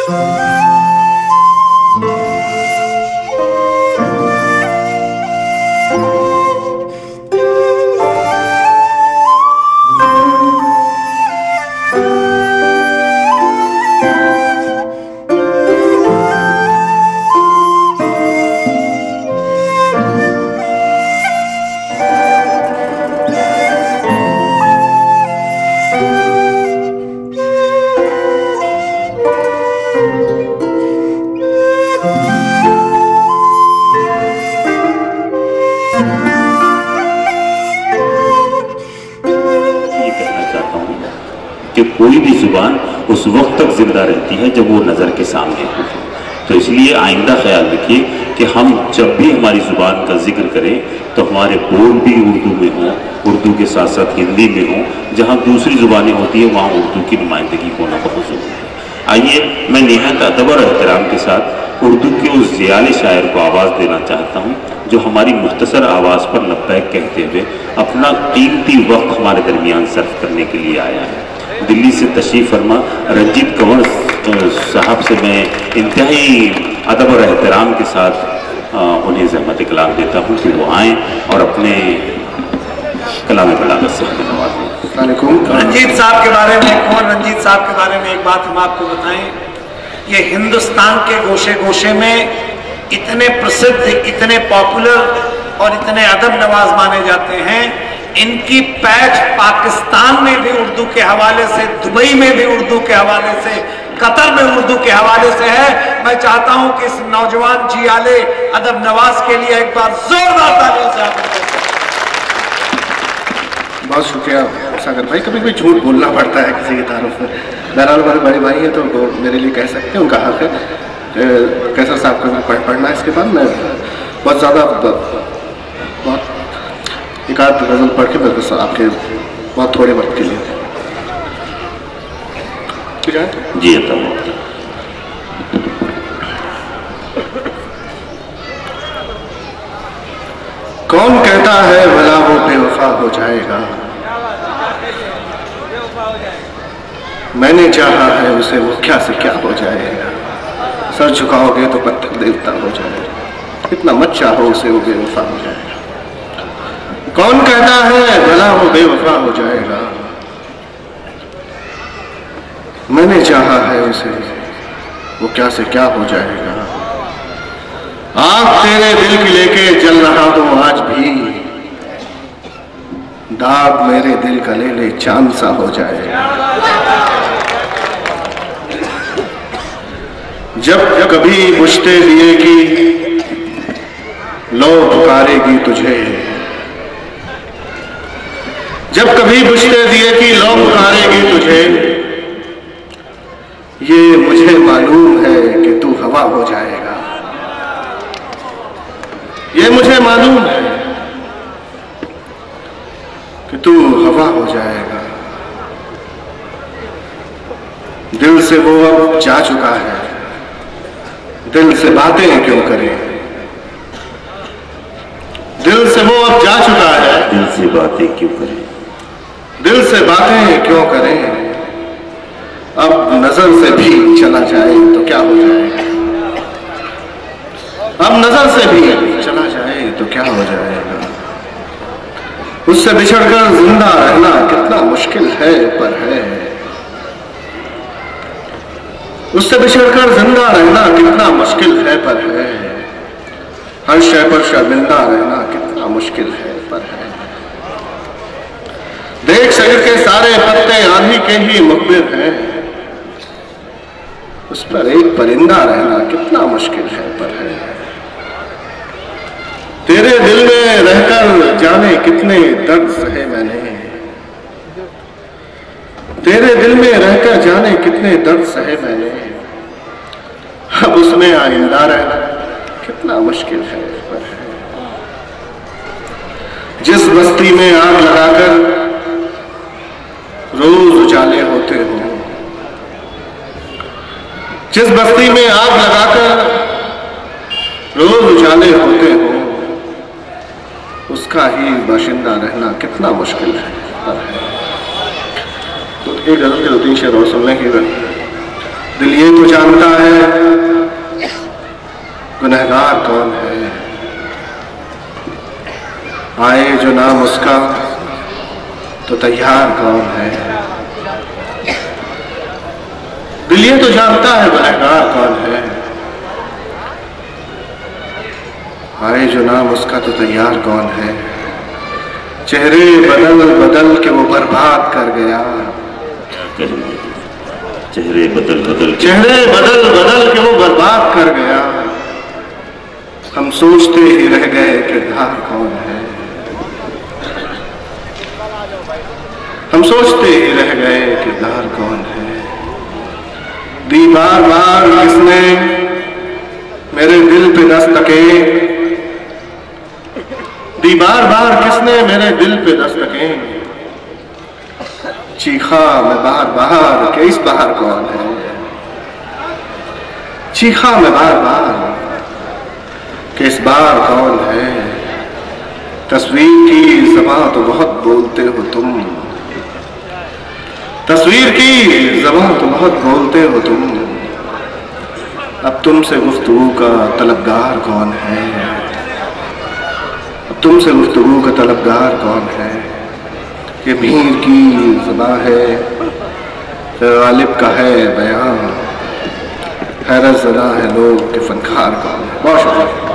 कि कोई भी जुबान उस वक्त तक जिंदा रहती है जब वो नज़र के सामने हो। तो इसलिए आइंदा ख्याल रखिए कि हम जब भी हमारी ज़ुबान का जिक्र करें तो हमारे बोल भी उर्दू में हों, उर्दू के साथ साथ हिंदी में हों। जहाँ दूसरी ज़ुबानें होती है वहाँ उर्दू की नुमाइंदगी होना बहुत ज़रूरी है। आइए मैं निहायत अदब और एहतराम के साथ उर्दू के उस ज़ियाले शायर को आवाज़ देना चाहता हूँ जो हमारी मुख्तसर आवाज़ पर लब्बैक कहते हुए अपना कीमती वक्त हमारे दरमियान सर्फ करने के लिए आया है। दिल्ली से तशरीफ़ फरमा रंजीत कंवर साहब से मैं इंतहाई अदब और एहतराम के साथ उन्हें ज़हमत कलाम देता हूँ कि वो आएँ और अपने कलाम बलागत से हमें नवाजें। रंजीत साहब के बारे में, कौन रंजीत साहब के बारे में एक बात हम आपको बताएं। ये हिंदुस्तान के गोशे गोशे में इतने प्रसिद्ध, इतने पॉपुलर और इतने अदब नवाज माने जाते हैं। इनकी पैठ पाकिस्तान में भी उर्दू के हवाले से, दुबई में भी उर्दू के हवाले से, कतर में उर्दू के हवाले से है। मैं चाहता हूं कि इस नौजवान जियाले अदब नवाज के लिए एक बार जोरदार तालियों से आप बहुत शुक्रिया सागर भाई। कभी कभी झूठ बोलना पड़ता है किसी की तारीफ में। बहरहाल हमारे बड़े भाई हैं तो वो मेरे लिए कह सकते हैं, उनका हक है। कैसर साहब का पढ़ना है इसके बाद मैं बहुत ज़्यादा बहुत एक आध गज़ल पढ़ के मेरे आपके बहुत थोड़े वक्त के लिए ठीक है जी। कौन कहता है भला वो बेवफा हो जाएगा, मैंने चाहा है उसे वो क्या से क्या हो जाएगा। सर झुकाओगे तो पत्थर देवता हो जाएगा, इतना मत चाहो उसे वो बेवफा हो जाएगा। कौन कहता है भला वो बेवफा हो जाएगा, मैंने चाहा है उसे वो क्या से क्या हो जाएगा। आग तेरे दिल की लेके जल रहा हूं आज भी, दाग मेरे दिल का ले ले चांद सा हो जाएगा। जब कभी बुझते दिए की लो पुकारेगी तुझे, जब कभी बुझते दिए की लो पुकारेगी तुझे, ये मुझे मालूम है कि तू हवा हो जाएगा। ये मुझे मालूम है कि तू हवा हो जाएगा। दिल से वो अब जा चुका है, दिल से बातें क्यों करें। दिल से वो अब जा चुका है, दिल से बातें क्यों करें। दिल से बातें क्यों करें। अब नजर से भी चला जाए तो क्या हो जाएगा। अब नजर से भी चला जाए तो क्या हो जाएगा। उससे बिछड़कर जिंदा रहना कितना मुश्किल है पर है। उससे बिछड़कर जिंदा रहना कितना मुश्किल है पर है। हर शय पर शर्मिंदा रहना कितना मुश्किल है पर है। देख शरीर के सारे पत्ते आंधी के ही मुखबिर हैं, उस पर एक परिंदा रहना कितना मुश्किल है पर है। तेरे दिल में रहकर जाने कितने दर्द सहे मैंने, तेरे दिल में रहकर जाने कितने दर्द सहे मैंने। अब उसमें आइंदा रहना कितना मुश्किल है पर है। जिस बस्ती में आग लगाकर रोज उजाले होते हो, जिस बस्ती में आग लगाकर रोज उजाले होते हो, उसका ही बाशिंदा रहना कितना मुश्किल है। तो एक गजल के 2-3 शेर और सुन लें कि दिल ये तो जानता है गुनहगार कौन है, आए जो नाम उसका तो तैयार कौन है। दिल ये तो जानता है गुनहगार कौन है, आए जो नाम उसका तो तैयार कौन है। चेहरे बदल बदल के वो बर्बाद कर गया, चेहरे बदल बदल के वो बर्बाद कर गया। हम सोचते ही रह गए किरदार कौन है, हम सोचते ही रह गए किरदार कौन है। दी बार बार किसने मेरे दिल पे दस्तकें, दी बार बार किसने मेरे दिल पे दस्तकें। चीखा मैं बार बार कि इस बार कौन है, चीखा मैं बार बार कि इस बार कौन है। तस्वीर की ज़बान तो बहुत बोलते हो तुम, तस्वीर की ज़बान तो बहुत बोलते हो तुम। अब तुमसे गुफ्तगू का तलबगार कौन है, अब तुमसे गुफ्तगू का तलबगार कौन है। ये भीड़ की ज़बान है, गालिब का है बयान, हैरत ज़दा है लोग के फनकार कौन है। बहुत शुक्रिया।